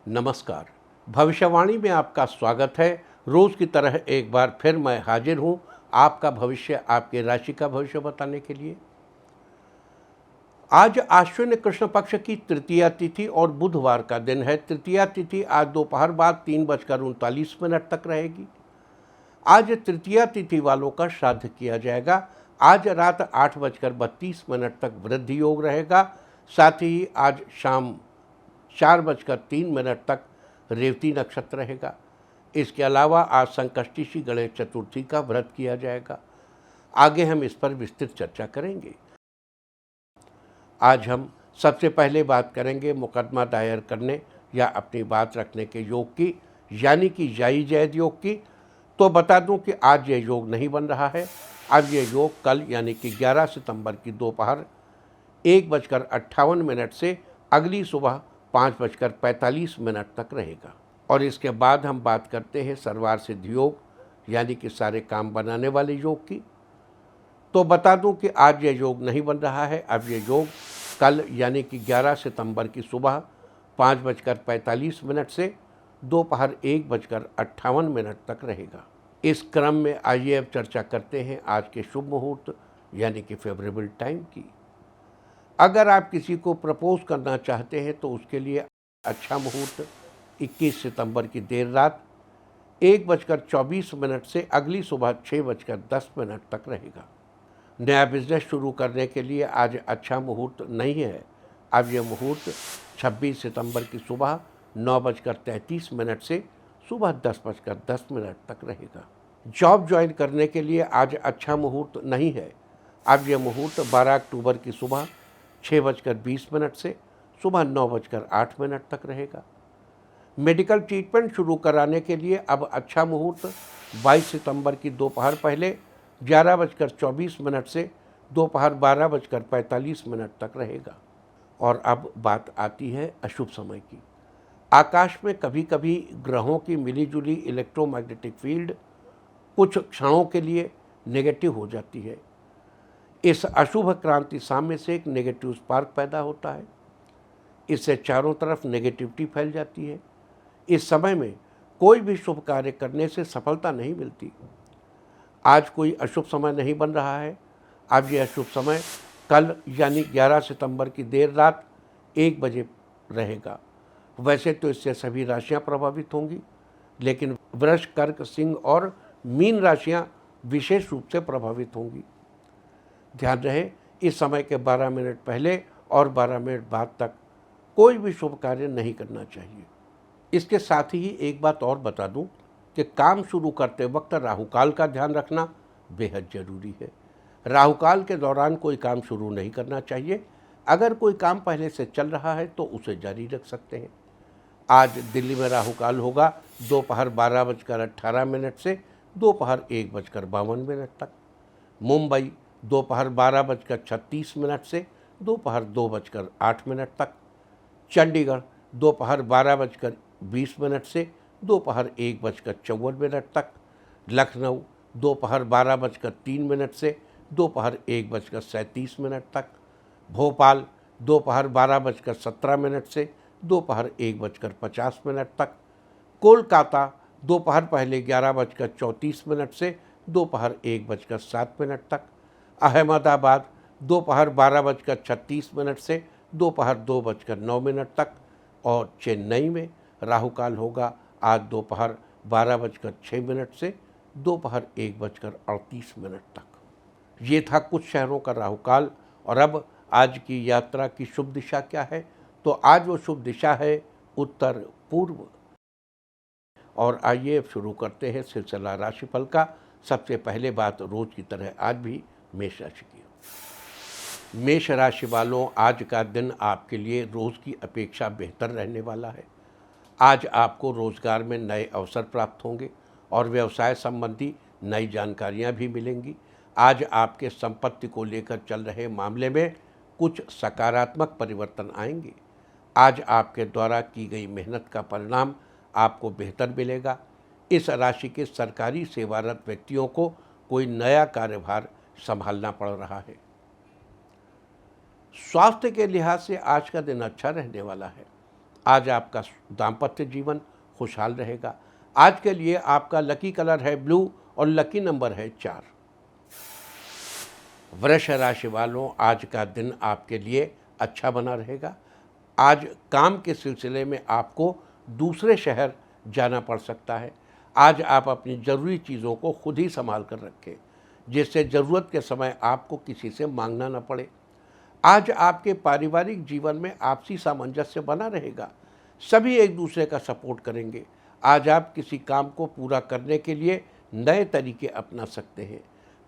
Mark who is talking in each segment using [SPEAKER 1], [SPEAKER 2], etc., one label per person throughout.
[SPEAKER 1] नमस्कार। भविष्यवाणी में आपका स्वागत है। रोज की तरह एक बार फिर मैं हाजिर हूं आपका भविष्य, आपके राशि का भविष्य बताने के लिए। आज आश्विन कृष्ण पक्ष की तृतीया तिथि और बुधवार का दिन है। तृतीया तिथि आज दोपहर बाद 3:39 तक रहेगी। आज तृतीया तिथि वालों का श्राद्ध किया जाएगा। आज रात 8:32 तक वृद्धि योग रहेगा। साथ ही आज शाम 4:03 तक रेवती नक्षत्र रहेगा। इसके अलावा आज संकष्टी गणेश चतुर्थी का व्रत किया जाएगा। आगे हम इस पर विस्तृत चर्चा करेंगे। आज हम सबसे पहले बात करेंगे मुकदमा दायर करने या अपनी बात रखने के योग की, यानी कि जाई जैद योग की। तो बता दूं कि आज ये योग नहीं बन रहा है। अब ये योग कल यानी कि 11 सितंबर की दोपहर 1:58 से अगली सुबह 5:45 तक रहेगा। और इसके बाद हम बात करते हैं सर्वार सिद्ध योग, यानी कि सारे काम बनाने वाले योग की। तो बता दूं कि आज ये योग नहीं बन रहा है। अब ये योग कल यानी कि 11 सितंबर की सुबह 5:45 से दोपहर 1:58 तक रहेगा। इस क्रम में आइए अब चर्चा करते हैं आज के शुभ मुहूर्त यानी कि फेवरेबल टाइम की। अगर आप किसी को प्रपोज करना चाहते हैं तो उसके लिए अच्छा मुहूर्त 21 सितंबर की देर रात 1:24 से अगली सुबह 6:10 तक रहेगा। नया बिजनेस शुरू करने के लिए आज अच्छा मुहूर्त नहीं है। अब यह मुहूर्त 26 सितंबर की सुबह 9:33 से सुबह 10:10 तक रहेगा। जॉब ज्वाइन करने के लिए आज अच्छा मुहूर्त नहीं है। अब यह मुहूर्त 12 अक्टूबर की सुबह 6:20 से सुबह 9:08 तक रहेगा। मेडिकल ट्रीटमेंट शुरू कराने के लिए अब अच्छा मुहूर्त 22 सितंबर की दोपहर पहले 11:24 से दोपहर 12:45 तक रहेगा। और अब बात आती है अशुभ समय की। आकाश में कभी कभी ग्रहों की मिलीजुली इलेक्ट्रोमैग्नेटिक फील्ड कुछ क्षणों के लिए नेगेटिव हो जाती है। इस अशुभ क्रांति साम्य से एक नेगेटिव स्पार्क पैदा होता है। इससे चारों तरफ नेगेटिविटी फैल जाती है। इस समय में कोई भी शुभ कार्य करने से सफलता नहीं मिलती। आज कोई अशुभ समय नहीं बन रहा है। अब यह अशुभ समय कल यानी 11 सितंबर की देर रात 1 बजे रहेगा। वैसे तो इससे सभी राशियां प्रभावित होंगी, लेकिन वृष, कर्क, सिंह और मीन राशियां विशेष रूप से प्रभावित होंगी। ध्यान रहे, इस समय के 12 मिनट पहले और 12 मिनट बाद तक कोई भी शुभ कार्य नहीं करना चाहिए। इसके साथ ही एक बात और बता दूं कि काम शुरू करते वक्त राहुकाल का ध्यान रखना बेहद जरूरी है। राहुकाल के दौरान कोई काम शुरू नहीं करना चाहिए। अगर कोई काम पहले से चल रहा है तो उसे जारी रख सकते हैं। आज दिल्ली में राहुकाल होगा दोपहर 12:18 से दोपहर 1:52 तक। मुंबई दोपहर 12:36 से दोपहर 2:08 तक। चंडीगढ़ दोपहर 12:20 से दोपहर 1:54 तक। लखनऊ दोपहर 12:03 से दोपहर 1:37 तक। भोपाल दोपहर 12:17 से दोपहर 1:50 तक। कोलकाता दोपहर पहले 11:34 से दोपहर 1:07 तक। अहमदाबाद दोपहर 12:36 से दोपहर 2:09 तक। और चेन्नई में राहुकाल होगा आज दोपहर 12:06 से दोपहर 1:38 तक। ये था कुछ शहरों का राहुकाल। और अब आज की यात्रा की शुभ दिशा क्या है? तो आज वो शुभ दिशा है उत्तर पूर्व। और आइए अब शुरू करते हैं सिलसिला राशिफल का। सबसे पहले बात रोज की तरह आज भी मेष राशि की। मेष राशि वालों, आज का दिन आपके लिए रोज की अपेक्षा बेहतर रहने वाला है। आज आपको रोजगार में नए अवसर प्राप्त होंगे और व्यवसाय संबंधी नई जानकारियां भी मिलेंगी। आज आपके संपत्ति को लेकर चल रहे मामले में कुछ सकारात्मक परिवर्तन आएंगे। आज आपके द्वारा की गई मेहनत का परिणाम आपको बेहतर मिलेगा। इस राशि के सरकारी सेवारत व्यक्तियों को कोई नया कार्यभार संभालना पड़ रहा है। स्वास्थ्य के लिहाज से आज का दिन अच्छा रहने वाला है। आज आपका दाम्पत्य जीवन खुशहाल रहेगा। आज के लिए आपका लकी कलर है ब्लू और लकी नंबर है 4। वृष राशि वालों, आज का दिन आपके लिए अच्छा बना रहेगा। आज काम के सिलसिले में आपको दूसरे शहर जाना पड़ सकता है। आज आप अपनी ज़रूरी चीज़ों को खुद ही संभाल कर रखें, जिससे ज़रूरत के समय आपको किसी से मांगना न पड़े। आज आपके पारिवारिक जीवन में आपसी सामंजस्य बना रहेगा। सभी एक दूसरे का सपोर्ट करेंगे। आज आप किसी काम को पूरा करने के लिए नए तरीके अपना सकते हैं।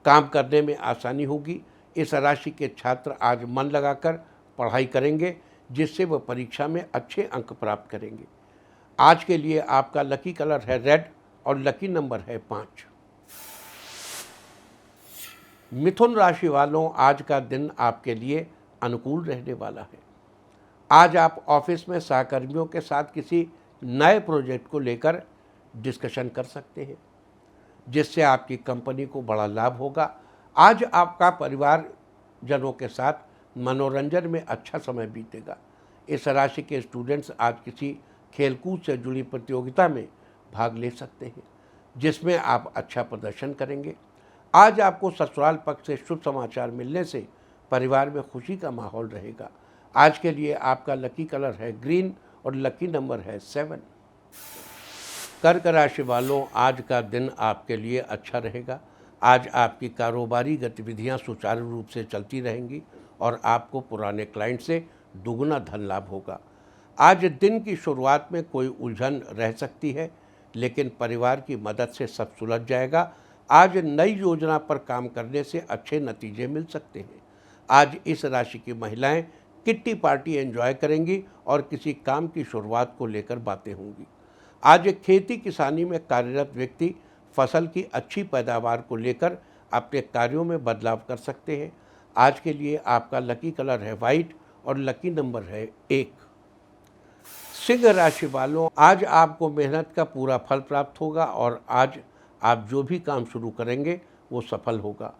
[SPEAKER 1] काम करने में आसानी होगी। इस राशि के छात्र आज मन लगाकर पढ़ाई करेंगे, जिससे वह परीक्षा में अच्छे अंक प्राप्त करेंगे। आज के लिए आपका लकी कलर है रेड और लकी नंबर है 5। मिथुन राशि वालों, आज का दिन आपके लिए अनुकूल रहने वाला है। आज आप ऑफिस में सहकर्मियों के साथ किसी नए प्रोजेक्ट को लेकर डिस्कशन कर सकते हैं, जिससे आपकी कंपनी को बड़ा लाभ होगा। आज आपका परिवारजनों के साथ मनोरंजन में अच्छा समय बीतेगा। इस राशि के स्टूडेंट्स आज किसी खेलकूद से जुड़ी प्रतियोगिता में भाग ले सकते हैं, जिसमें आप अच्छा प्रदर्शन करेंगे। आज आपको ससुराल पक्ष से शुभ समाचार मिलने से परिवार में खुशी का माहौल रहेगा। आज के लिए आपका लकी कलर है ग्रीन और लकी नंबर है 7। कर्क राशि वालों, आज का दिन आपके लिए अच्छा रहेगा। आज आपकी कारोबारी गतिविधियां सुचारू रूप से चलती रहेंगी और आपको पुराने क्लाइंट से दुगना धन लाभ होगा। आज दिन की शुरुआत में कोई उलझन रह सकती है, लेकिन परिवार की मदद से सब सुलझ जाएगा। आज नई योजना पर काम करने से अच्छे नतीजे मिल सकते हैं। आज इस राशि की महिलाएं किट्टी पार्टी एंजॉय करेंगी और किसी काम की शुरुआत को लेकर बातें होंगी। आज खेती किसानी में कार्यरत व्यक्ति फसल की अच्छी पैदावार को लेकर अपने कार्यों में बदलाव कर सकते हैं। आज के लिए आपका लकी कलर है वाइट और लकी नंबर है 1। सिंह राशि वालों, आज आपको मेहनत का पूरा फल प्राप्त होगा और आज आप जो भी काम शुरू करेंगे वो सफल होगा।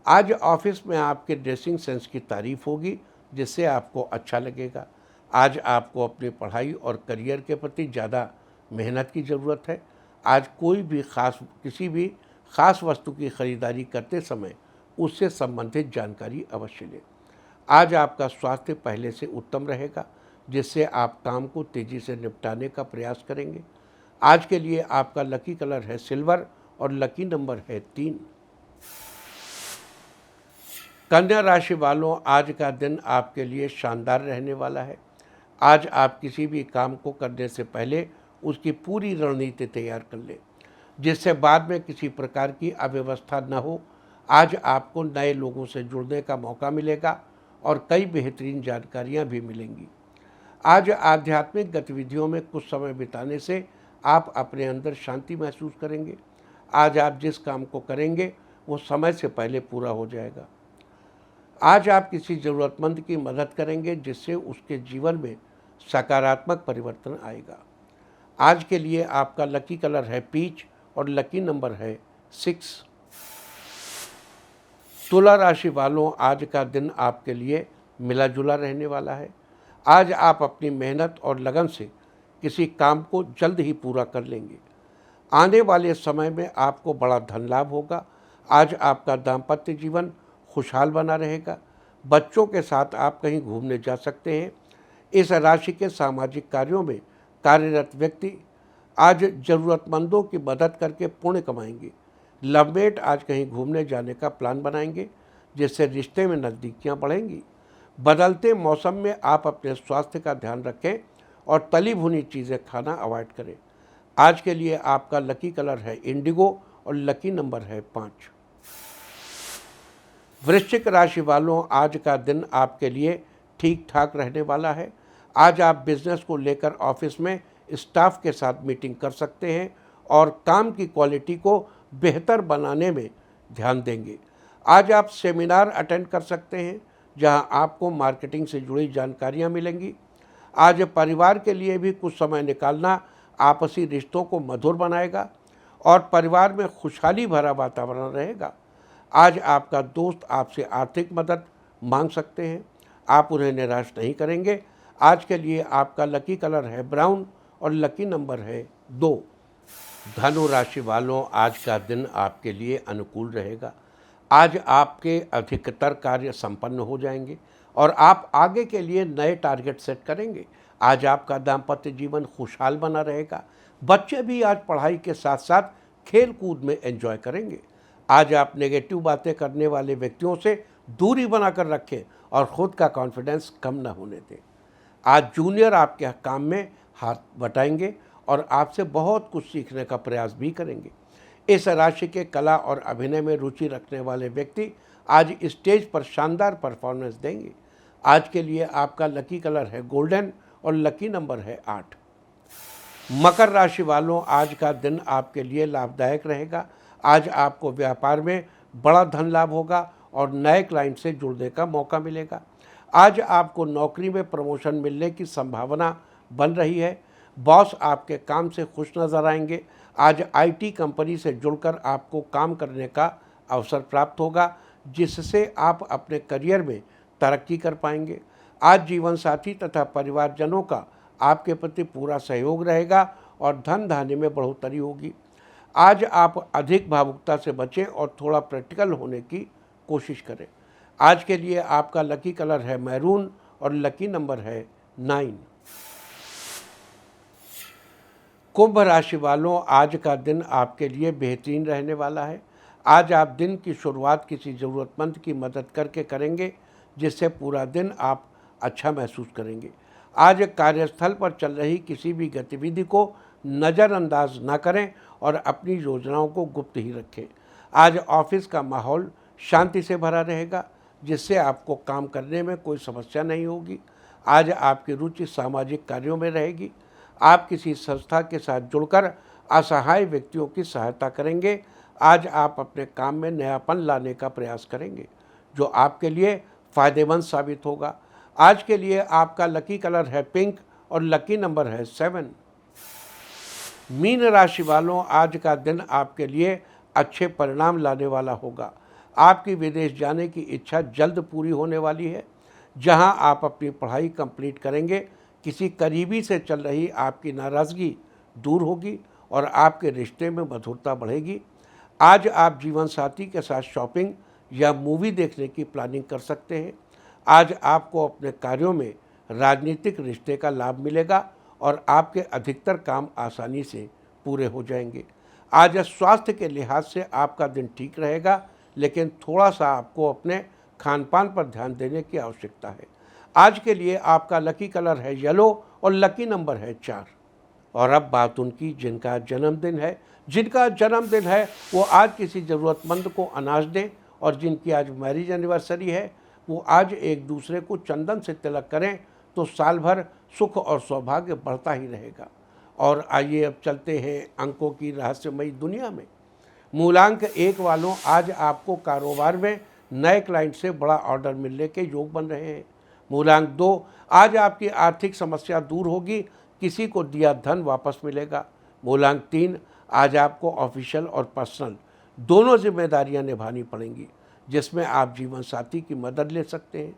[SPEAKER 1] आज ऑफिस में आपके ड्रेसिंग सेंस की तारीफ होगी, जिससे आपको अच्छा लगेगा। आज आपको अपनी पढ़ाई और करियर के प्रति ज़्यादा मेहनत की ज़रूरत है। आज किसी भी खास वस्तु की खरीदारी करते समय उससे संबंधित जानकारी अवश्य लें। आज आपका स्वास्थ्य पहले से उत्तम रहेगा, जिससे आप काम को तेज़ी से निपटाने का प्रयास करेंगे। आज के लिए आपका लकी कलर है सिल्वर और लकी नंबर है 3। कन्या राशि वालों, आज का दिन आपके लिए शानदार रहने वाला है। आज आप किसी भी काम को करने से पहले उसकी पूरी रणनीति तैयार कर लें, जिससे बाद में किसी प्रकार की अव्यवस्था न हो। आज आपको नए लोगों से जुड़ने का मौका मिलेगा और कई बेहतरीन जानकारियां भी मिलेंगी। आज आध्यात्मिक गतिविधियों में कुछ समय बिताने से आप अपने अंदर शांति महसूस करेंगे। आज आप जिस काम को करेंगे वो समय से पहले पूरा हो जाएगा। आज आप किसी ज़रूरतमंद की मदद करेंगे, जिससे उसके जीवन में सकारात्मक परिवर्तन आएगा। आज के लिए आपका लकी कलर है पीच और लकी नंबर है 6। तुला राशि वालों, आज का दिन आपके लिए मिला जुला रहने वाला है। आज आप अपनी मेहनत और लगन से किसी काम को जल्द ही पूरा कर लेंगे। आने वाले समय में आपको बड़ा धन लाभ होगा। आज आपका दाम्पत्य जीवन खुशहाल बना रहेगा। बच्चों के साथ आप कहीं घूमने जा सकते हैं। इस राशि के सामाजिक कार्यों में कार्यरत व्यक्ति आज ज़रूरतमंदों की मदद करके पुण्य कमाएंगे। लवमेट आज कहीं घूमने जाने का प्लान बनाएंगे, जिससे रिश्ते में नज़दीकियाँ बढ़ेंगी। बदलते मौसम में आप अपने स्वास्थ्य का ध्यान रखें और तली भुनी चीज़ें खाना अवॉइड करें। आज के लिए आपका लकी कलर है इंडिगो और लकी नंबर है 5। वृश्चिक राशि वालों, आज का दिन आपके लिए ठीक ठाक रहने वाला है। आज आप बिजनेस को लेकर ऑफिस में स्टाफ के साथ मीटिंग कर सकते हैं और काम की क्वालिटी को बेहतर बनाने में ध्यान देंगे। आज आप सेमिनार अटेंड कर सकते हैं, जहां आपको मार्केटिंग से जुड़ी जानकारियां मिलेंगी। आज परिवार के लिए भी कुछ समय निकालना आपसी रिश्तों को मधुर बनाएगा और परिवार में खुशहाली भरा वातावरण रहेगा। आज आपका दोस्त आपसे आर्थिक मदद मांग सकते हैं, आप उन्हें निराश नहीं करेंगे। आज के लिए आपका लकी कलर है ब्राउन और लकी नंबर है 2। धनु राशि वालों, आज का दिन आपके लिए अनुकूल रहेगा। आज आपके अधिकतर कार्य संपन्न हो जाएंगे और आप आगे के लिए नए टारगेट सेट करेंगे। आज आपका दाम्पत्य जीवन खुशहाल बना रहेगा। बच्चे भी आज पढ़ाई के साथ साथ खेल कूद में एंजॉय करेंगे। आज आप नेगेटिव बातें करने वाले व्यक्तियों से दूरी बनाकर रखें और ख़ुद का कॉन्फिडेंस कम न होने दें। आज जूनियर आपके काम में हाथ बटाएंगे और आपसे बहुत कुछ सीखने का प्रयास भी करेंगे। इस राशि के कला और अभिनय में रुचि रखने वाले व्यक्ति आज स्टेज पर शानदार परफॉर्मेंस देंगे। आज के लिए आपका लकी कलर है गोल्डन और लकी नंबर है 8। मकर राशि वालों, आज का दिन आपके लिए लाभदायक रहेगा। आज आपको व्यापार में बड़ा धन लाभ होगा और नए क्लाइंट से जुड़ने का मौका मिलेगा। आज आपको नौकरी में प्रमोशन मिलने की संभावना बन रही है। बॉस आपके काम से खुश नजर आएंगे। आज आईटी कंपनी से जुड़कर आपको काम करने का अवसर प्राप्त होगा, जिससे आप अपने करियर में तरक्की कर पाएंगे। आज जीवन साथी तथा परिवारजनों का आपके प्रति पूरा सहयोग रहेगा और धन धान्य में बढ़ोतरी होगी। आज आप अधिक भावुकता से बचें और थोड़ा प्रैक्टिकल होने की कोशिश करें। आज के लिए आपका लकी कलर है मैरून और लकी नंबर है 9। कुंभ राशि वालों, आज का दिन आपके लिए बेहतरीन रहने वाला है। आज आप दिन की शुरुआत किसी ज़रूरतमंद की मदद करके करेंगे, जिससे पूरा दिन आप अच्छा महसूस करेंगे। आज कार्यस्थल पर चल रही किसी भी गतिविधि को नज़रअंदाज न करें और अपनी योजनाओं को गुप्त ही रखें। आज ऑफिस का माहौल शांति से भरा रहेगा, जिससे आपको काम करने में कोई समस्या नहीं होगी। आज आपकी रुचि सामाजिक कार्यों में रहेगी। आप किसी संस्था के साथ जुड़कर असहाय व्यक्तियों की सहायता करेंगे। आज आप अपने काम में नयापन लाने का प्रयास करेंगे, जो आपके लिए फ़ायदेमंद साबित होगा। आज के लिए आपका लकी कलर है पिंक और लकी नंबर है 7। मीन राशि वालों, आज का दिन आपके लिए अच्छे परिणाम लाने वाला होगा। आपकी विदेश जाने की इच्छा जल्द पूरी होने वाली है। जहां आप अपनी पढ़ाई कंप्लीट करेंगे, किसी करीबी से चल रही आपकी नाराज़गी दूर होगी और आपके रिश्ते में मधुरता बढ़ेगी। आज आप जीवन साथी के साथ शॉपिंग या मूवी देखने की प्लानिंग कर सकते हैं। आज आपको अपने कार्यों में राजनीतिक रिश्ते का लाभ मिलेगा और आपके अधिकतर काम आसानी से पूरे हो जाएंगे। आज स्वास्थ्य के लिहाज से आपका दिन ठीक रहेगा, लेकिन थोड़ा सा आपको अपने खान पान पर ध्यान देने की आवश्यकता है। आज के लिए आपका लकी कलर है येलो और लकी नंबर है 4। और अब बात उनकी जिनका जन्मदिन है वो आज किसी ज़रूरतमंद को अनाज दें, और जिनकी आज मैरिज एनिवर्सरी है वो आज एक दूसरे को चंदन से तिलक करें, तो साल भर सुख और सौभाग्य बढ़ता ही रहेगा। और आइए अब चलते हैं अंकों की रहस्यमयी दुनिया में। मूलांक 1 वालों, आज आपको कारोबार में नए क्लाइंट से बड़ा ऑर्डर मिलने के योग बन रहे हैं। मूलांक 2, आज आपकी आर्थिक समस्या दूर होगी, किसी को दिया धन वापस मिलेगा। मूलांक 3, आज आपको ऑफिशियल और पर्सनल दोनों जिम्मेदारियां निभानी पड़ेंगी, जिसमें आप जीवन साथी की मदद ले सकते हैं।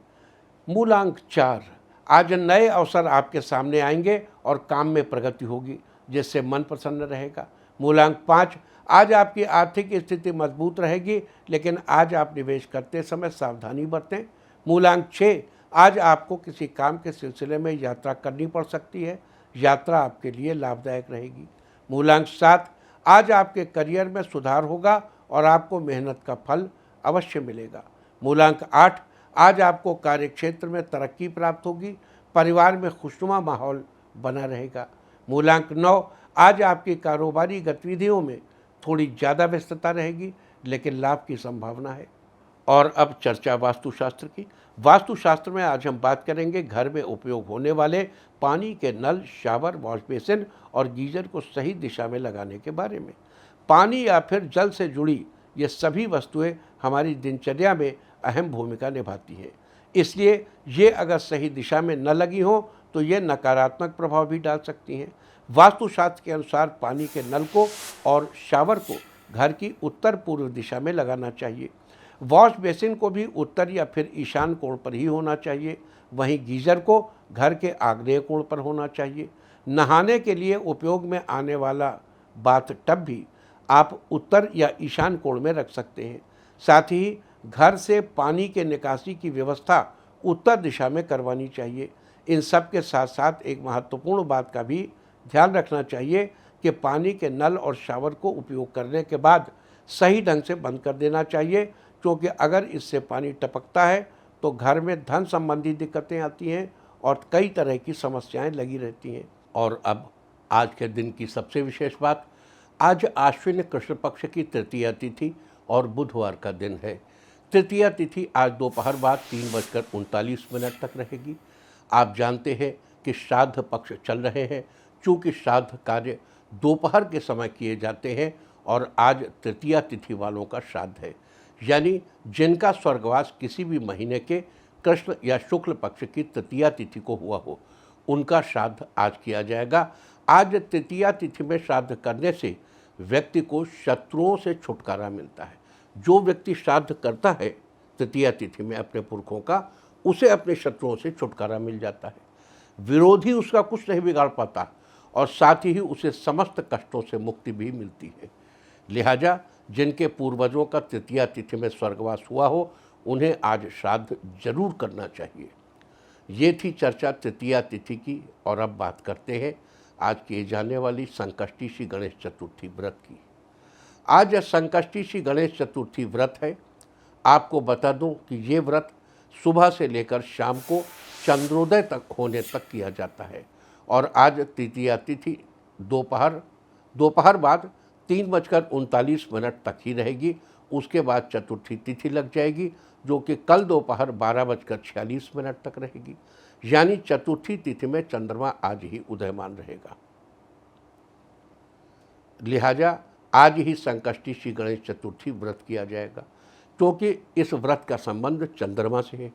[SPEAKER 1] मूलांक 4, आज नए अवसर आपके सामने आएंगे और काम में प्रगति होगी, जिससे मन प्रसन्न रहेगा। मूलांक 5, आज आपकी आर्थिक स्थिति मजबूत रहेगी, लेकिन आज आप निवेश करते समय सावधानी बरतें। मूलांक 6, आज आपको किसी काम के सिलसिले में यात्रा करनी पड़ सकती है, यात्रा आपके लिए लाभदायक रहेगी। मूलांक 7, आज आपके करियर में सुधार होगा और आपको मेहनत का फल अवश्य मिलेगा। मूलांक 8, आज आपको कार्यक्षेत्र में तरक्की प्राप्त होगी, परिवार में खुशनुमा माहौल बना रहेगा। मूलांक 9, आज आपकी कारोबारी गतिविधियों में थोड़ी ज़्यादा व्यस्तता रहेगी, लेकिन लाभ की संभावना है। और अब चर्चा वास्तुशास्त्र की। वास्तुशास्त्र में आज हम बात करेंगे घर में उपयोग होने वाले पानी के नल, शावर, वॉश बेसिन और गीजर को सही दिशा में लगाने के बारे में। पानी या फिर जल से जुड़ी ये सभी वस्तुएं हमारी दिनचर्या में अहम भूमिका निभाती हैं, इसलिए ये अगर सही दिशा में न लगी हों तो ये नकारात्मक प्रभाव भी डाल सकती हैं। वास्तुशास्त्र के अनुसार पानी के नल को और शावर को घर की उत्तर पूर्व दिशा में लगाना चाहिए। वॉश बेसिन को भी उत्तर या फिर ईशान कोण पर ही होना चाहिए। वहीं गीजर को घर के आग्नेय कोण पर होना चाहिए। नहाने के लिए उपयोग में आने वाला बाथ टब भी आप उत्तर या ईशान कोण में रख सकते हैं। साथ ही घर से पानी के निकासी की व्यवस्था उत्तर दिशा में करवानी चाहिए। इन सब के साथ साथ एक महत्वपूर्ण बात का भी ध्यान रखना चाहिए कि पानी के नल और शावर को उपयोग करने के बाद सही ढंग से बंद कर देना चाहिए, क्योंकि अगर इससे पानी टपकता है तो घर में धन संबंधी दिक्कतें आती हैं और कई तरह की समस्याएं लगी रहती हैं। और अब आज के दिन की सबसे विशेष बात, आज आश्विन कृष्ण पक्ष की तृतीया तिथि और बुधवार का दिन है। तृतीया तिथि आज दोपहर बाद 3:39 तक रहेगी। आप जानते हैं कि श्राद्ध पक्ष चल रहे हैं, चूँकि श्राद्ध कार्य दोपहर के समय किए जाते हैं और आज तृतीया तिथि वालों का श्राद्ध है, यानी जिनका स्वर्गवास किसी भी महीने के कृष्ण या शुक्ल पक्ष की तृतीया तिथि को हुआ हो, उनका श्राद्ध आज किया जाएगा। आज तृतीया तिथि में श्राद्ध करने से व्यक्ति को शत्रुओं से छुटकारा मिलता है। जो व्यक्ति श्राद्ध करता है तृतीया तिथि में अपने पुरखों का, उसे अपने शत्रुओं से छुटकारा मिल जाता है। विरोधी उसका कुछ नहीं बिगाड़ पाता और साथ ही उसे समस्त कष्टों से मुक्ति भी मिलती है। लिहाजा जिनके पूर्वजों का तृतीया तिथि में स्वर्गवास हुआ हो, उन्हें आज श्राद्ध जरूर करना चाहिए। ये थी चर्चा तृतीया तिथि की। और अब बात करते हैं आज किए जाने वाली संकष्टी श्री गणेश चतुर्थी व्रत की। आज संकष्टी श्री गणेश चतुर्थी व्रत है। आपको बता दूं कि ये व्रत सुबह से लेकर शाम को चंद्रोदय तक होने तक किया जाता है और आज तृतीया तिथि दोपहर बाद 3:39 तक ही रहेगी। उसके बाद चतुर्थी तिथि लग जाएगी, जो कि कल दोपहर 12:46 तक रहेगी। यानी चतुर्थी तिथि में चंद्रमा आज ही उदयमान रहेगा। लिहाजा आज ही संकष्टी श्री गणेश चतुर्थी व्रत किया जाएगा, क्योंकि इस व्रत का संबंध चंद्रमा से है।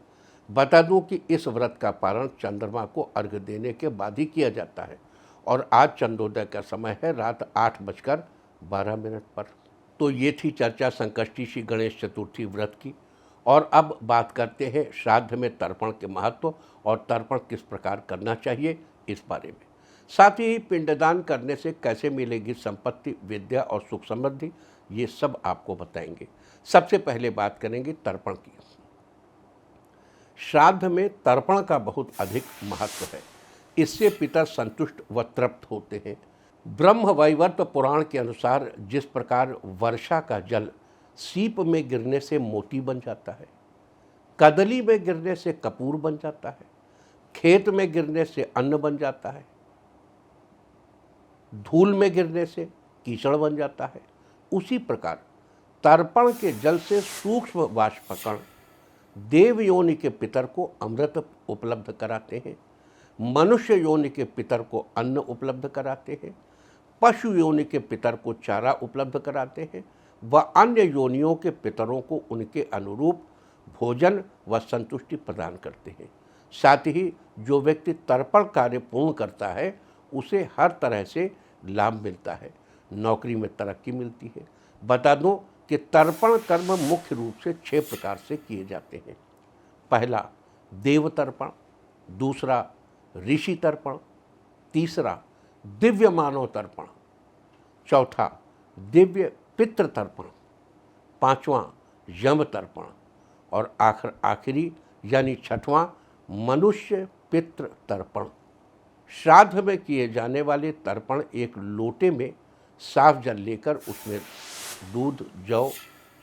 [SPEAKER 1] बता दूं कि इस व्रत का पारण चंद्रमा को अर्घ्य देने के बाद ही किया जाता है और आज चंद्रोदय का समय है रात 8:12 पर। तो ये थी चर्चा संकष्टी श्री गणेश चतुर्थी व्रत की। और अब बात करते हैं श्राद्ध में तर्पण के महत्व और तर्पण किस प्रकार करना चाहिए इस बारे में। साथ ही पिंडदान करने से कैसे मिलेगी संपत्ति, विद्या और सुख समृद्धि, ये सब आपको बताएंगे। सबसे पहले बात करेंगे तर्पण की। श्राद्ध में तर्पण का बहुत अधिक महत्व है। इससे पितर संतुष्ट व तृप्त होते हैं। ब्रह्म वैवर्त पुराण के अनुसार जिस प्रकार वर्षा का जल सीप में गिरने से मोती बन जाता है, कदली में गिरने से कपूर बन जाता है, खेत में गिरने से अन्न बन जाता है, धूल में गिरने से कीचड़ बन जाता है, उसी प्रकार तर्पण के जल से सूक्ष्म वाष्पकण देव योनि के पितर को अमृत उपलब्ध कराते हैं, मनुष्य योनि के पितर को अन्न उपलब्ध कराते हैं, पशु योनि के पितर को चारा उपलब्ध कराते हैं व अन्य योनियों के पितरों को उनके अनुरूप भोजन व संतुष्टि प्रदान करते हैं। साथ ही जो व्यक्ति तर्पण कार्य पूर्ण करता है उसे हर तरह से लाभ मिलता है, नौकरी में तरक्की मिलती है। बता दूं कि तर्पण कर्म मुख्य रूप से 6 प्रकार से किए जाते हैं। पहला देव तर्पण, दूसरा ऋषि तर्पण, तीसरा दिव्य मानव तर्पण, चौथा दिव्य पितृ तर्पण, पांचवां यम तर्पण और आखिरी यानी छठवां मनुष्य पितृ तर्पण। श्राद्ध में किए जाने वाले तर्पण एक लोटे में साफ जल लेकर उसमें दूध, जौ,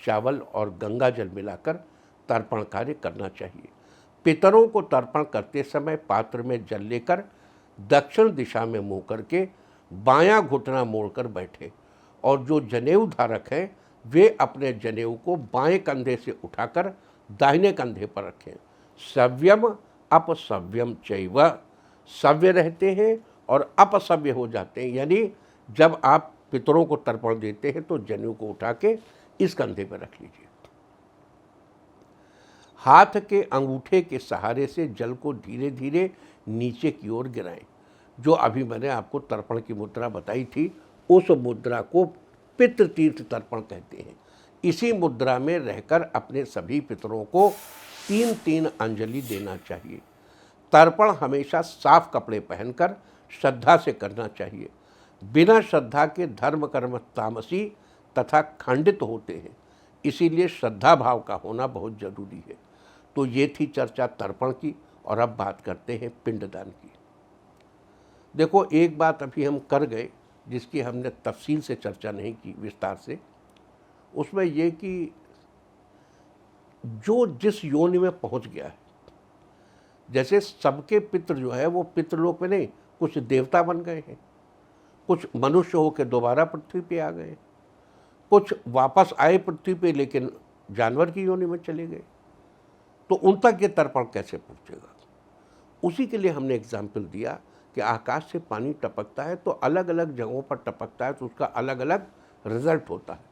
[SPEAKER 1] चावल और गंगा जल मिलाकर तर्पण कार्य करना चाहिए। पितरों को तर्पण करते समय पात्र में जल लेकर दक्षिण दिशा में मुंह करके बायां घुटना मोड़कर बैठे और जो जनेऊ धारक हैं वे अपने जनेऊ को बाएं कंधे से उठाकर दाहिने कंधे पर रखें। सव्यम अपसव्यम चैव, सव्य रहते हैं और अपसव्य हो जाते हैं, यानी जब आप पितरों को तर्पण देते हैं तो जनेऊ को उठा के इस कंधे पर रख लीजिए। हाथ के अंगूठे के सहारे से जल को धीरे धीरे नीचे की ओर गिराएं। जो अभी मैंने आपको तर्पण की मुद्रा बताई थी, उस मुद्रा को पितृतीर्थ तर्पण कहते हैं। इसी मुद्रा में रहकर अपने सभी पितरों को 3-3 अंजलि देना चाहिए। तर्पण हमेशा साफ कपड़े पहनकर श्रद्धा से करना चाहिए। बिना श्रद्धा के धर्म कर्म तामसी तथा खंडित होते हैं, इसीलिए श्रद्धा भाव का होना बहुत जरूरी है। तो ये थी चर्चा तर्पण की, और अब बात करते हैं पिंडदान की। देखो, एक बात अभी हम कर गए जिसकी हमने तफसील से चर्चा नहीं की विस्तार से, उसमें यह कि जो जिस योनि में पहुंच गया है, जैसे सबके पितृ जो है वो पितृलोक में नहीं, कुछ देवता बन गए हैं, कुछ मनुष्य होकर दोबारा पृथ्वी पे आ गए, कुछ वापस आए पृथ्वी पे लेकिन जानवर की योनि में चले गए, तो उन तक ये तर्पण कैसे पहुंचेगा? उसी के लिए हमने एग्जाम्पल दिया कि आकाश से पानी टपकता है तो अलग अलग जगहों पर टपकता है, तो उसका अलग अलग रिजल्ट होता है।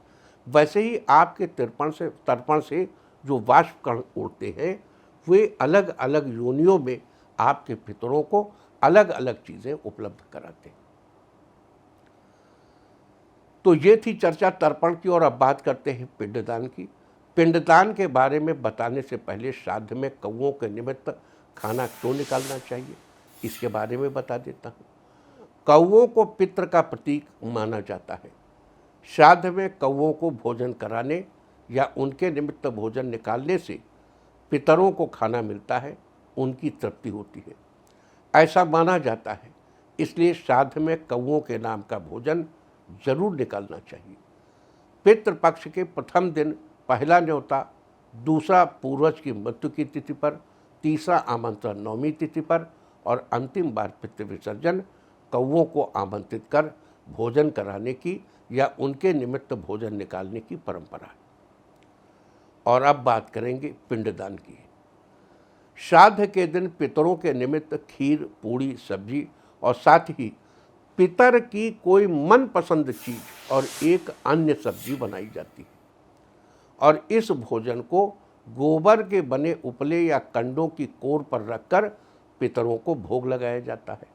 [SPEAKER 1] वैसे ही आपके तर्पण से जो वाष्प कण उड़ते हैं, वे अलग अलग योनियों में आपके पितरों को अलग अलग चीज़ें उपलब्ध कराते हैं। तो ये थी चर्चा तर्पण की, और अब बात करते हैं पिंडदान की। पिंडदान के बारे में बताने से पहले श्राद्ध में कौओं के निमित्त खाना क्यों निकालना चाहिए, इसके बारे में बता देता हूँ। कौओं को पितृ का प्रतीक माना जाता है। श्राद्ध में कौओं को भोजन कराने या उनके निमित्त भोजन निकालने से पितरों को खाना मिलता है, उनकी तृप्ति होती है, ऐसा माना जाता है। इसलिए श्राद्ध में कौओं के नाम का भोजन जरूर निकालना चाहिए। पितृपक्ष के प्रथम दिन पहला न्योता, दूसरा पूर्वज की मृत्यु की तिथि पर, तीसरा आमंत्रण नवमी तिथि पर, और अंतिम बार पितृ विसर्जन कौओं को आमंत्रित कर भोजन कराने की या उनके निमित्त भोजन निकालने की परंपरा है। और अब बात करेंगे पिंडदान की। श्राद्ध के दिन पितरों के निमित्त खीर, पूड़ी, सब्जी और साथ ही पितर की कोई मनपसंद चीज और एक अन्य सब्जी बनाई जाती है, और इस भोजन को गोबर के बने उपले या कंडों की कोर पर रखकर पितरों को भोग लगाया जाता है,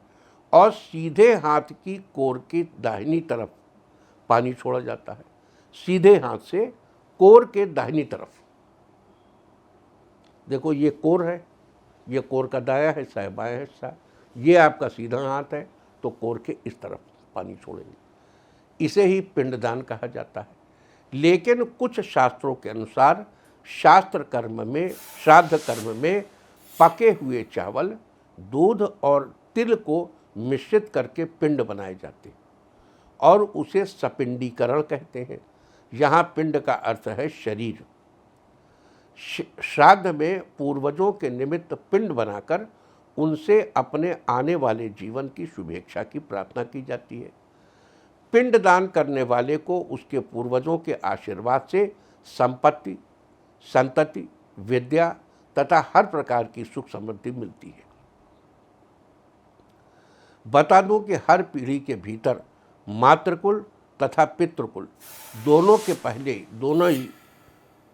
[SPEAKER 1] और सीधे हाथ की कोर की दाहिनी तरफ पानी छोड़ा जाता है। सीधे हाथ से कोर के दाहिनी तरफ, देखो ये कोर है, ये कोर का दाया हिस्सा है, बायां हिस्सा, ये आपका सीधा हाथ है, तो कोर के इस तरफ पानी छोड़ेंगे। इसे ही पिंडदान कहा जाता है। लेकिन कुछ शास्त्रों के अनुसार श्राद्ध कर्म में पके हुए चावल, दूध और तिल को मिश्रित करके पिंड बनाए जाते हैं, और उसे सपिंडीकरण कहते हैं। यहाँ पिंड का अर्थ है शरीर। श्राद्ध में पूर्वजों के निमित्त पिंड बनाकर उनसे अपने आने वाले जीवन की शुभेच्छा की प्रार्थना की जाती है। पिंड दान करने वाले को उसके पूर्वजों के आशीर्वाद से संपत्ति, संतति, विद्या तथा हर प्रकार की सुख समृद्धि मिलती है। बता दूं कि हर पीढ़ी के भीतर मातृकुल तथा पितृकुल दोनों ही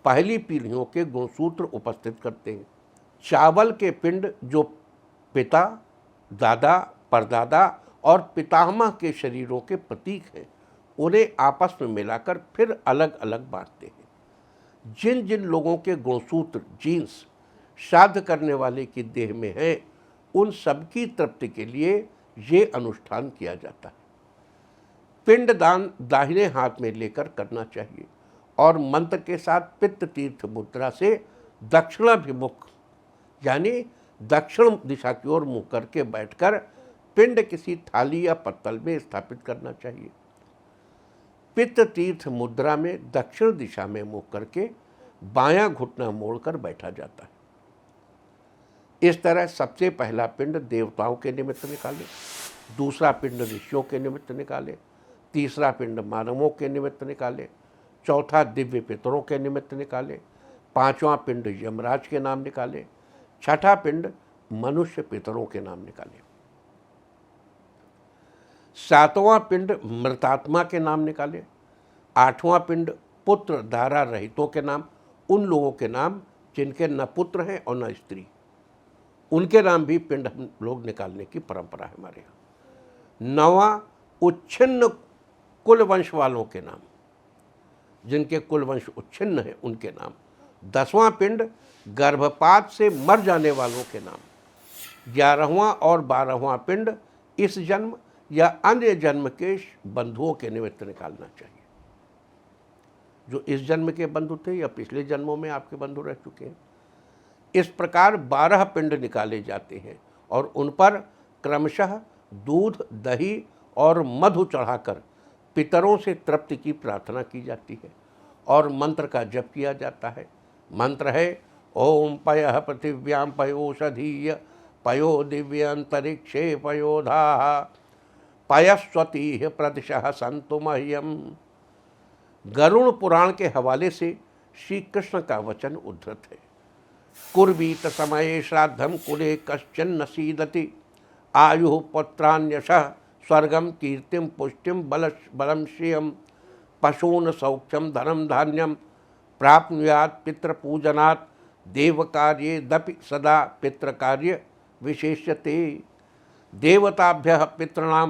[SPEAKER 1] पहली पीढ़ियों के गुणसूत्र उपस्थित करते हैं। चावल के पिंड जो पिता, दादा, परदादा और पितामह के शरीरों के प्रतीक हैं, उन्हें आपस में मिलाकर फिर अलग अलग बांटते हैं। जिन जिन लोगों के गुणसूत्र जीन्स श्राद्ध करने वाले की देह में हैं, उन सबकी तृप्ति के लिए ये अनुष्ठान किया जाता है। पिंडदान दाहिने हाथ में लेकर करना चाहिए, और मंत्र के साथ पित्त तीर्थ मुद्रा से दक्षिणाभिमुख यानी दक्षिण दिशा की ओर मुँह करके बैठकर पिंड किसी थाली या पत्तल में स्थापित करना चाहिए। पित्त तीर्थ मुद्रा में दक्षिण दिशा में मुँह करके बायां घुटना मोड़कर बैठा जाता है। इस तरह सबसे पहला पिंड देवताओं के निमित्त निकाले, दूसरा पिंड ऋषियों के निमित्त निकाले, तीसरा पिंड मानवों के निमित्त निकाले, चौथा दिव्य पितरों के निमित्त निकाले, पांचवा पिंड यमराज के नाम निकाले, छठा पिंड मनुष्य पितरों के नाम निकाले, सातवां पिंड मृतात्मा के नाम निकाले, आठवां पिंड पुत्र धारा रहितों के नाम, उन लोगों के नाम जिनके न पुत्र हैं और न स्त्री, उनके नाम भी पिंड हम लोग निकालने की परंपरा है हमारे यहाँ। नौवां उच्छिन्न कुल वंश वालों के नाम, जिनके कुलवंश उच्छिन्न है उनके नाम। 10वां पिंड गर्भपात से मर जाने वालों के नाम। 11वां और 12वां पिंड इस जन्म या अन्य जन्म के बंधुओं के निमित्त निकालना चाहिए। जो इस जन्म के बंधु थे या पिछले जन्मों में आपके बंधु रह चुके हैं। इस प्रकार 12 पिंड निकाले जाते हैं और उन पर क्रमशः दूध, दही और मधु चढ़ाकर पितरों से तृप्ति की प्रार्थना की जाती है और मंत्र का जप किया जाता है। मंत्र है ओम पयः पृथिव्यां पयोषधीय पयो दिव्य अंतरिक्षे पयोधा पयस्वतीह प्रदिशः संतु मह्यम। गरुड़ पुराण के हवाले से श्री कृष्ण का वचन उद्धृत है। कुर्वीत समये श्राद्धम कुले कश्चन न सीदति आयु पुत्रान्यशः स्वर्गम कीर्तिम पुष्टिम बलम श्रियम पशून सौख्यम धनम धान्यम प्राप्नुयात् पितृपूजनात् देवकार्ये दपि सदा पितृकार्य विशेष्यते। देवताभ्यः पितॄणां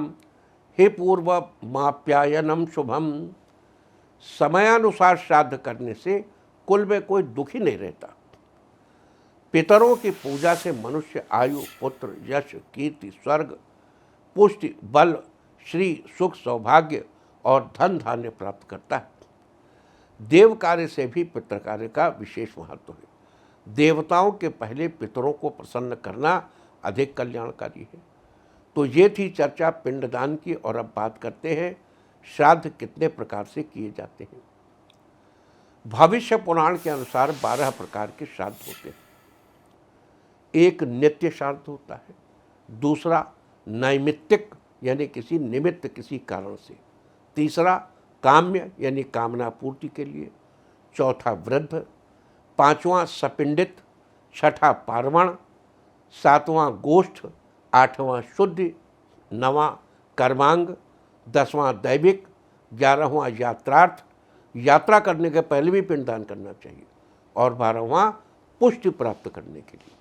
[SPEAKER 1] हे पूर्वमाप्यायनम शुभम। समयानुसार श्राद्ध करने से कुल में कोई दुखी नहीं रहता। पितरों की पूजा से मनुष्य आयु, पुत्र, यश, कीर्ति, स्वर्ग, पुष्टि, बल, श्री, सुख, सौभाग्य और धन धान्य प्राप्त करता है। देव कार्य से भी पितृ कार्य का विशेष महत्व है। देवताओं के पहले पितरों को प्रसन्न करना अधिक कल्याणकारी है। तो ये थी चर्चा पिंडदान की और अब बात करते हैं श्राद्ध कितने प्रकार से किए जाते हैं। भविष्य पुराण के अनुसार 12 प्रकार के श्राद्ध होते हैं। एक नित्य श्राद्ध होता है, दूसरा नैमित्तिक यानी किसी निमित्त किसी कारण से, तीसरा काम्य यानी कामना पूर्ति के लिए, चौथा वृद्ध, पांचवां सपिंडित, छठा पार्वण, सातवां गोष्ठ, आठवां शुद्धि, नवां कर्मांग, 10वां दैविक, 11वां यात्रार्थ, यात्रा करने के पहले भी पिंडदान करना चाहिए, और 12वां पुष्टि प्राप्त करने के लिए।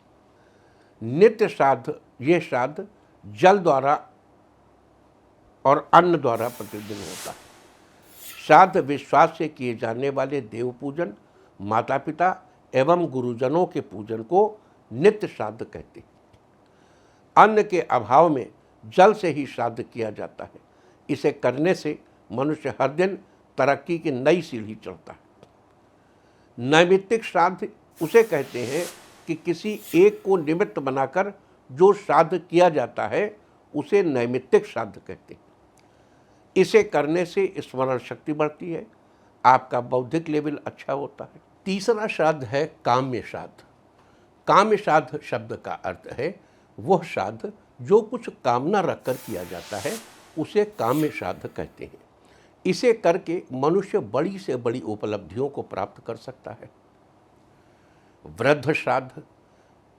[SPEAKER 1] नित्य श्राद्ध, ये श्राद्ध जल द्वारा और अन्न द्वारा प्रतिदिन होता है। श्राद्ध विश्वास से किए जाने वाले देव पूजन, माता पिता एवं गुरुजनों के पूजन को नित्य श्राद्ध कहते हैं। अन्न के अभाव में जल से ही श्राद्ध किया जाता है। इसे करने से मनुष्य हर दिन तरक्की की नई सीढ़ी चढ़ता है। नैमित्तिक श्राद्ध उसे कहते हैं कि किसी एक को निमित्त बनाकर जो श्राद्ध किया जाता है उसे नैमित्तिक श्राद्ध कहते हैं। इसे करने से स्मरण शक्ति बढ़ती है, आपका बौद्धिक लेवल अच्छा होता है। तीसरा श्राद्ध है काम्य श्राद्ध। काम्य श्राद्ध शब्द का अर्थ है वह श्राद्ध जो कुछ कामना रखकर किया जाता है उसे काम्य श्राद्ध कहते हैं। इसे करके मनुष्य बड़ी से बड़ी उपलब्धियों को प्राप्त कर सकता है। वृद्ध श्राद्ध।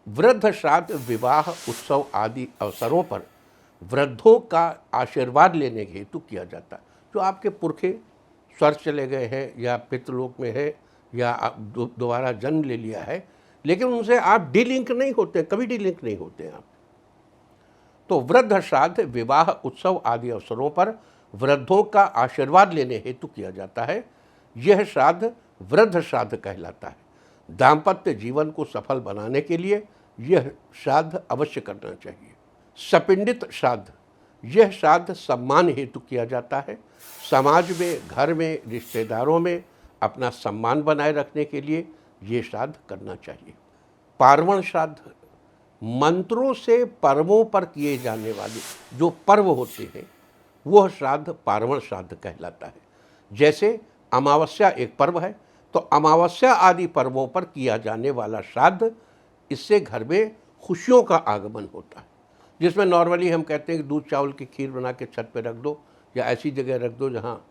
[SPEAKER 1] वृद्ध श्राद्ध विवाह, उत्सव आदि अवसरों पर वृद्धों का आशीर्वाद लेने के हेतु किया जाता है। जो आपके पुरखे स्वर्ग चले गए हैं या पितृलोक में है या दोबारा जन्म ले लिया है, लेकिन उनसे आप डिलिंक नहीं होते, कभी डिलिंक नहीं होते आप। तो वृद्ध श्राद्ध विवाह, उत्सव आदि अवसरों पर वृद्धों का आशीर्वाद लेने हेतु किया जाता है। यह श्राद्ध वृद्ध श्राद्ध कहलाता है। दाम्पत्य जीवन को सफल बनाने के लिए यह श्राद्ध अवश्य करना चाहिए। सपिंडित श्राद्ध। यह श्राद्ध सम्मान हेतु किया जाता है। समाज में, घर में, रिश्तेदारों में अपना सम्मान बनाए रखने के लिए ये श्राद्ध करना चाहिए। पार्वण श्राद्ध। मंत्रों से पर्वों पर किए जाने वाले जो पर्व होते हैं वह श्राद्ध पार्वण श्राद्ध कहलाता है। जैसे अमावस्या एक पर्व है, तो अमावस्या आदि पर्वों पर किया जाने वाला श्राद्ध, इससे घर में खुशियों का आगमन होता है। जिसमें नॉर्मली हम कहते हैं कि दूध चावल की खीर बना के छत पे रख दो या ऐसी जगह रख दो जहाँ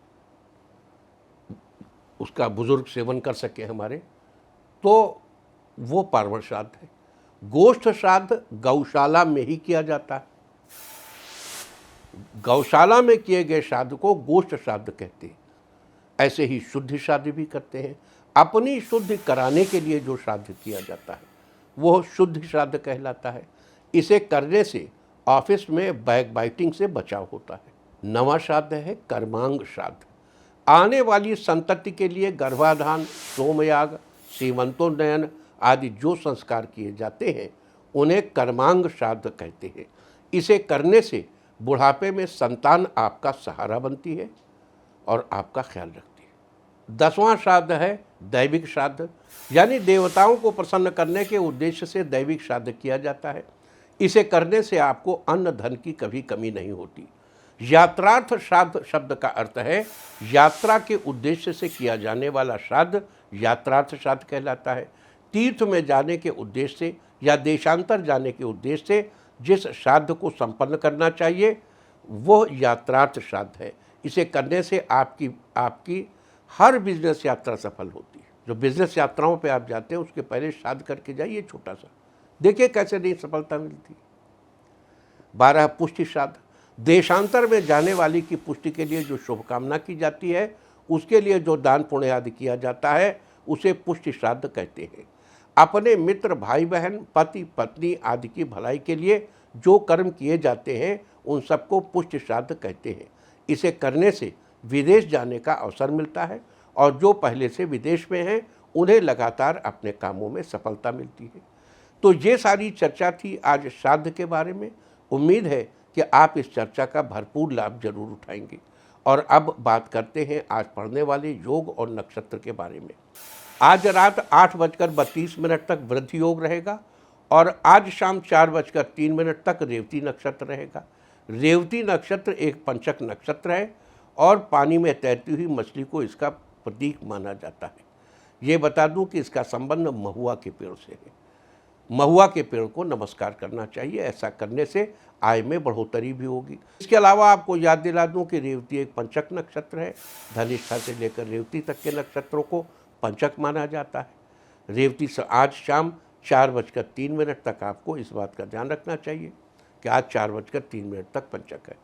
[SPEAKER 1] उसका बुजुर्ग सेवन कर सके हमारे, तो वो पार्वण श्राद्ध है। गोष्ठ श्राद्ध गौशाला में ही किया जाता है। गौशाला में किए गए श्राद्ध को गोष्ठ श्राद्ध कहते हैं। ऐसे ही शुद्धि श्राद्ध भी करते हैं। अपनी शुद्धि कराने के लिए जो श्राद्ध किया जाता है वह शुद्धि श्राद्ध कहलाता है। इसे करने से ऑफिस में बैक बाइटिंग से बचाव होता है। नवा श्राद्ध है कर्मांग श्राद्ध। आने वाली संतति के लिए गर्भाधान, सोमयाग, सीमंतोन्नयन आदि जो संस्कार किए जाते हैं उन्हें कर्मांग श्राद्ध कहते हैं। इसे करने से बुढ़ापे में संतान आपका सहारा बनती है और आपका ख्याल रखती है। 10वां श्राद्ध है दैविक श्राद्ध, यानी देवताओं को प्रसन्न करने के उद्देश्य से दैविक श्राद्ध किया जाता है। इसे करने से आपको अन्न धन की कभी कमी नहीं होती। यात्रार्थ श्राद्ध शब्द का अर्थ है यात्रा के उद्देश्य से किया जाने वाला श्राद्ध यात्रार्थ श्राद्ध कहलाता है। तीर्थ में जाने के उद्देश्य से या देशांतर जाने के उद्देश्य से जिस श्राद्ध को संपन्न करना चाहिए वो यात्रार्थ श्राद्ध है। इसे करने से आपकी हर बिजनेस यात्रा सफल होती है। जो बिजनेस यात्राओं पे आप जाते हैं उसके पहले श्राद्ध करके जाइए छोटा सा, देखिए कैसे नहीं सफलता मिलती। 12 पुष्टि श्राद्ध, देशांतर में जाने वाली की पुष्टि के लिए जो शुभकामना की जाती है उसके लिए जो दान पुण्य आदि किया जाता है उसे पुष्टि श्राद्ध कहते हैं। अपने मित्र, भाई बहन, पति पत्नी आदि की भलाई के लिए जो कर्म किए जाते हैं उन सबको पुष्टि श्राद्ध कहते हैं। इसे करने से विदेश जाने का अवसर मिलता है और जो पहले से विदेश में हैं उन्हें लगातार अपने कामों में सफलता मिलती है। तो ये सारी चर्चा थी आज श्राद्ध के बारे में। उम्मीद है कि आप इस चर्चा का भरपूर लाभ जरूर उठाएंगे। और अब बात करते हैं आज पढ़ने वाले योग और नक्षत्र के बारे में। आज रात 8:32 तक वृद्ध योग रहेगा और आज शाम 4:03 तक रेवती नक्षत्र रहेगा। रेवती नक्षत्र एक पंचक नक्षत्र है और पानी में तैरती हुई मछली को इसका प्रतीक माना जाता है। ये बता दूं कि इसका संबंध महुआ के पेड़ से है। महुआ के पेड़ को नमस्कार करना चाहिए, ऐसा करने से आय में बढ़ोतरी भी होगी। इसके अलावा आपको याद दिला दूं कि रेवती एक पंचक नक्षत्र है। धनिष्ठा से लेकर रेवती तक के नक्षत्रों को पंचक माना जाता है। रेवती से आज शाम 4:03 तक आपको इस बात का ध्यान रखना चाहिए कि आज 4:03 तक पंचक है।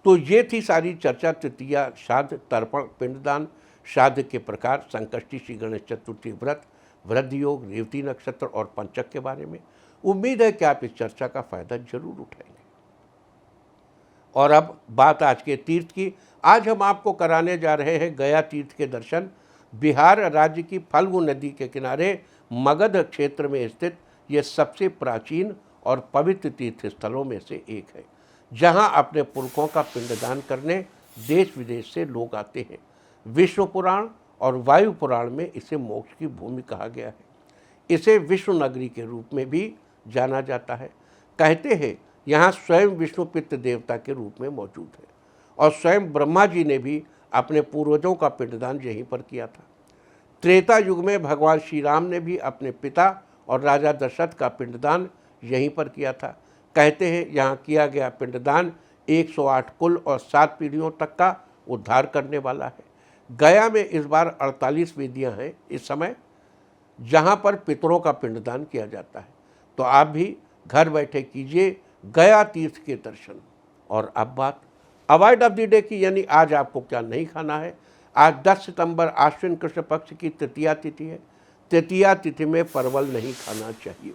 [SPEAKER 1] तो ये थी सारी चर्चा तृतीया श्राद्ध, तर्पण, पिंडदान, श्राद्ध के प्रकार, संकष्टी, श्री गणेश चतुर्थी व्रत, वृद्ध योग, रेवती नक्षत्र और पंचक के बारे में। उम्मीद है कि आप इस चर्चा का फायदा जरूर उठाएंगे। और अब बात आज के तीर्थ की। आज हम आपको कराने जा रहे हैं गया तीर्थ के दर्शन। बिहार राज्य की फल्गु नदी के किनारे मगध क्षेत्र में स्थित ये सबसे प्राचीन और पवित्र तीर्थ स्थलों में से एक है, जहां अपने पुरखों का पिंडदान करने देश विदेश से लोग आते हैं। विष्णु पुराण और वायु पुराण में इसे मोक्ष की भूमि कहा गया है। इसे विष्णु नगरी के रूप में भी जाना जाता है। कहते हैं यहाँ स्वयं विष्णु पितृ देवता के रूप में मौजूद है और स्वयं ब्रह्मा जी ने भी अपने पूर्वजों का पिंडदान यहीं पर किया था। त्रेता युग में भगवान श्री राम ने भी अपने पिता और राजा दशरथ का पिंडदान यहीं पर किया था। कहते हैं यहाँ किया गया पिंडदान 108 कुल और 7 पीढ़ियों तक का उद्धार करने वाला है। गया में इस बार 48 वेदियाँ हैं इस समय, जहाँ पर पितरों का पिंडदान किया जाता है। तो आप भी घर बैठे कीजिए गया तीर्थ के दर्शन। और अब बात अवॉइड ऑफ द डे की, यानी आज आपको क्या नहीं खाना है। आज 10 सितंबर आश्विन कृष्ण पक्ष की तृतीया तिथि है। तृतीया तिथि में परवल नहीं खाना चाहिए।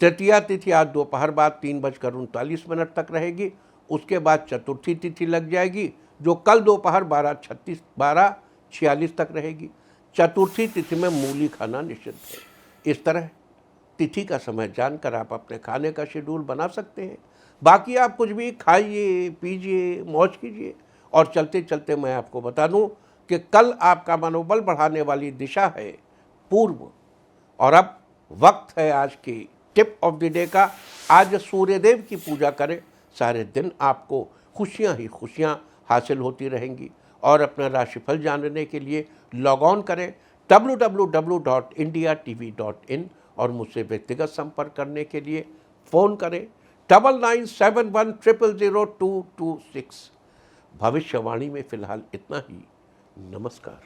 [SPEAKER 1] तृतीया तिथि आज दोपहर बाद 3:39 तक रहेगी। उसके बाद चतुर्थी तिथि लग जाएगी जो कल दोपहर 12:46 तक रहेगी। चतुर्थी तिथि में मूली खाना निषिद्ध है। इस तरह तिथि का समय जानकर आप अपने खाने का शेड्यूल बना सकते हैं। बाकी आप कुछ भी खाइए, पीजिए, मौज कीजिए। और चलते चलते मैं आपको बता दूं कि कल आपका मनोबल बढ़ाने वाली दिशा है पूर्व। और अब वक्त है आज की टिप ऑफ द डे का। आज सूर्यदेव की पूजा करें, सारे दिन आपको खुशियां ही खुशियां हासिल होती रहेंगी। और अपना राशिफल जानने के लिए लॉग ऑन करें www.indiatv.in और मुझसे व्यक्तिगत संपर्क करने के लिए फ़ोन करें 9971000226। भविष्यवाणी में फ़िलहाल इतना ही। नमस्कार।